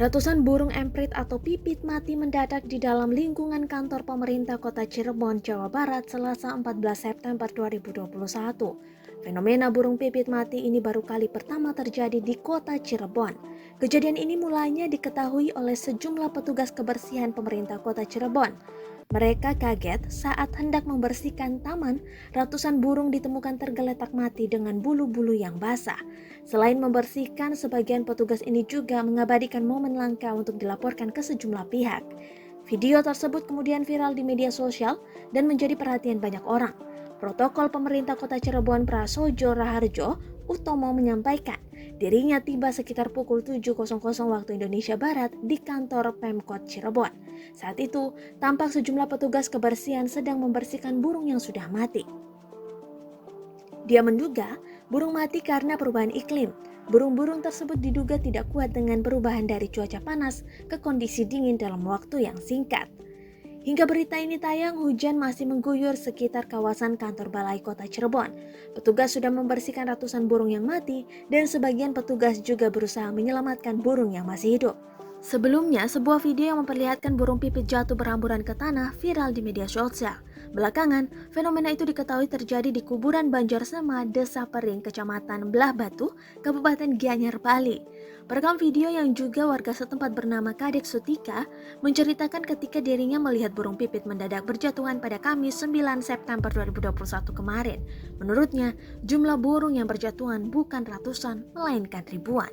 Ratusan burung emprit atau pipit mati mendadak di dalam lingkungan kantor pemerintah Kota Cirebon, Jawa Barat, Selasa 14 September 2021. Fenomena burung pipit mati ini baru kali pertama terjadi di Kota Cirebon. Kejadian ini mulanya diketahui oleh sejumlah petugas kebersihan pemerintah Kota Cirebon. Mereka kaget saat hendak membersihkan taman, ratusan burung ditemukan tergeletak mati dengan bulu-bulu yang basah. Selain membersihkan, sebagian petugas ini juga mengabadikan momen langka untuk dilaporkan ke sejumlah pihak. Video tersebut kemudian viral di media sosial dan menjadi perhatian banyak orang. Protokol pemerintah Kota Cirebon Prasojo Raharjo Utomo menyampaikan, dirinya tiba sekitar pukul 7.00 waktu Indonesia Barat di kantor Pemkot Cirebon. Saat itu, tampak sejumlah petugas kebersihan sedang membersihkan burung yang sudah mati. Dia menduga burung mati karena perubahan iklim. Burung-burung tersebut diduga tidak kuat dengan perubahan dari cuaca panas ke kondisi dingin dalam waktu yang singkat. Hingga berita ini tayang, hujan masih mengguyur sekitar kawasan kantor Balai Kota Cirebon. Petugas sudah membersihkan ratusan burung yang mati dan sebagian petugas juga berusaha menyelamatkan burung yang masih hidup. Sebelumnya, sebuah video yang memperlihatkan burung pipit jatuh berhamburan ke tanah viral di media sosial. Belakangan, fenomena itu diketahui terjadi di kuburan Banjarsema, Desa Pering, Kecamatan Belah Batu, Kabupaten Gianyar, Bali. Perekam video yang juga warga setempat bernama Kadek Sutika menceritakan ketika dirinya melihat burung pipit mendadak berjatuhan pada Kamis 9 September 2021 kemarin. Menurutnya, jumlah burung yang berjatuhan bukan ratusan, melainkan ribuan.